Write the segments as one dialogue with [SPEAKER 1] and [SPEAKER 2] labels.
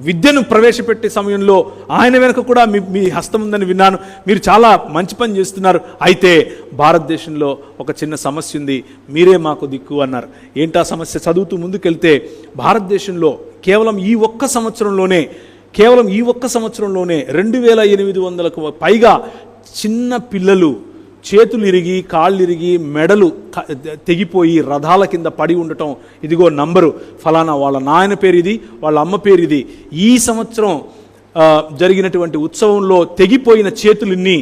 [SPEAKER 1] విద్యను ప్రవేశపెట్టే సమయంలో ఆయన వెనుక కూడా మీ హస్తం ఉందని విన్నాను. మీరు చాలా మంచి పని చేస్తున్నారు. అయితే భారతదేశంలో ఒక చిన్న సమస్య ఉంది, మీరే మాకు దిక్కు అన్నారు. ఏంటా సమస్య? చదువుతూ ముందుకెళ్తే భారతదేశంలో కేవలం ఈ ఒక్క సంవత్సరంలోనే 2800కు పైగా చిన్న పిల్లలు చేతులు ఇరిగి, కాళ్ళు ఇరిగి, మెడలు తెగిపోయి రథాల కింద పడి ఉండటం. ఇదిగో నంబరు, ఫలానా వాళ్ళ నాయన పేరు ఇది, వాళ్ళ అమ్మ పేరు ఇది. ఈ సంవత్సరం జరిగినటువంటి ఉత్సవంలో తెగిపోయిన చేతులిన్ని,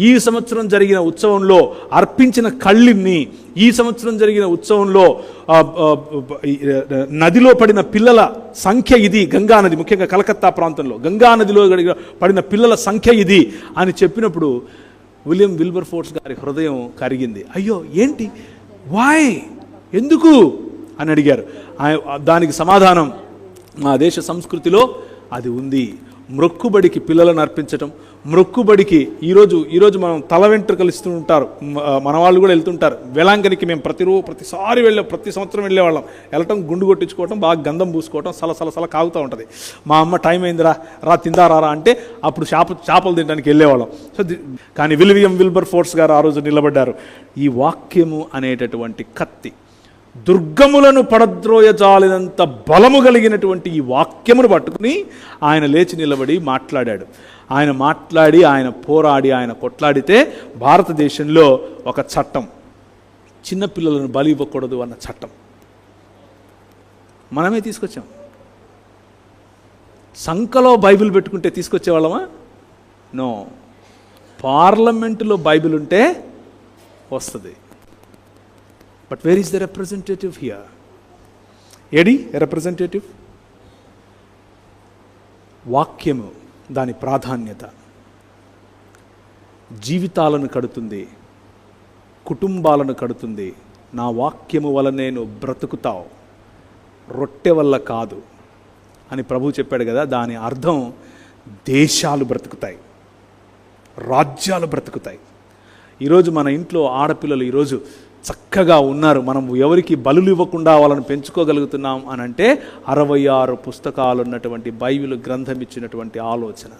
[SPEAKER 1] ఈ సంవత్సరం జరిగిన ఉత్సవంలో అర్పించిన కళ్ళిన్ని, ఈ సంవత్సరం జరిగిన ఉత్సవంలో నదిలో పడిన పిల్లల సంఖ్య ఇది, గంగా నది, ముఖ్యంగా కలకత్తా ప్రాంతంలో గంగా నదిలో పడిన పిల్లల సంఖ్య ఇది అని చెప్పినప్పుడు విలియం విల్బర్ఫోర్స్ గారి హృదయం కరిగింది. అయ్యో ఏంటి, వాయ్, ఎందుకు అని అడిగారు. దానికి సమాధానం, మా దేశ సంస్కృతిలో అది ఉంది. మ్రొక్కుబడికి పిల్లలను అర్పించటం, మ్రొక్కుబడికి ఈరోజు మనం తల వెంట్రుకలు ఇస్తూ ఉంటారు, మన వాళ్ళు కూడా వెళ్తుంటారు. వేలాంకనికి మేము ప్రతి సంవత్సరం వెళ్ళేవాళ్ళం. వెళ్ళటం, గుండు కొట్టించుకోవటం, బాగా గంధం పూసుకోవటం, సల కాగుతూ ఉంటుంది. మా అమ్మ టైం అయిందిరా, తిందా రా అంటే అప్పుడు చేపలు తినడానికి వెళ్ళేవాళ్ళం. కానీ విలియం విల్బర్ఫోర్స్ గారు ఆ రోజు నిలబడ్డారు. ఈ వాక్యము అనేటటువంటి కత్తి, దుర్గములను పడద్రోయజాలినంత బలము కలిగినటువంటి ఈ వాక్యమును పట్టుకుని ఆయన లేచి నిలబడి మాట్లాడాడు. ఆయన మాట్లాడి, ఆయన పోరాడి, ఆయన కొట్లాడితే భారతదేశంలో ఒక చట్టం, చిన్నపిల్లలను బలి ఇవ్వకూడదు అన్న చట్టం మనమే తీసుకొచ్చాం. సంకలో బైబిల్ పెట్టుకుంటే తీసుకొచ్చేవాళ్ళమా? నో. పార్లమెంటులో బైబిల్ ఉంటే వస్తుంది. But where is the representative here? AD representative? వాక్యము, దాని ప్రాధాన్యత జీవితాలను కడుతుంది, కుటుంబాలను కడుతుంది. నా వాక్యము వలనే నువ్వు బ్రతుకుతావు, రొట్టె వల్ల కాదు అని ప్రభు చెప్పాడు కదా. దాని అర్థం దేశాలు బ్రతుకుతాయి, రాజ్యాలు బ్రతుకుతాయి. ఈరోజు మన ఇంట్లో ఆడపిల్లలు ఈరోజు చక్కగా ఉన్నారు. మనం ఎవరికి బలులు ఇవ్వకుండా వాళ్ళని పెంచుకోగలుగుతున్నాం అని అంటే 66 పుస్తకాలు ఉన్నటువంటి బైబిల్ గ్రంథం ఇచ్చినటువంటి ఆలోచన.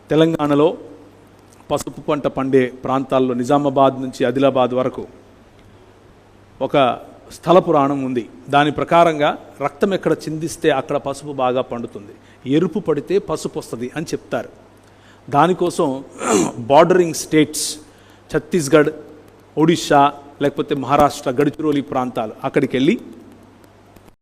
[SPEAKER 1] తెలంగాణలో పసుపు పంట పండే ప్రాంతాల్లో నిజామాబాద్ నుంచి ఆదిలాబాద్ వరకు ఒక స్థల పురాణం ఉంది. దాని ప్రకారంగా రక్తం ఎక్కడ చిందిస్తే అక్కడ పసుపు బాగా పండుతుంది, ఎరుపు పడితే పసుపు వస్తుంది అని చెప్తారు. దానికోసం బార్డరింగ్ స్టేట్స్, ఛత్తీస్గఢ్, ఒడిషా, లేకపోతే మహారాష్ట్ర, గడ్చిరోలి ప్రాంతాలు, అక్కడికి వెళ్ళి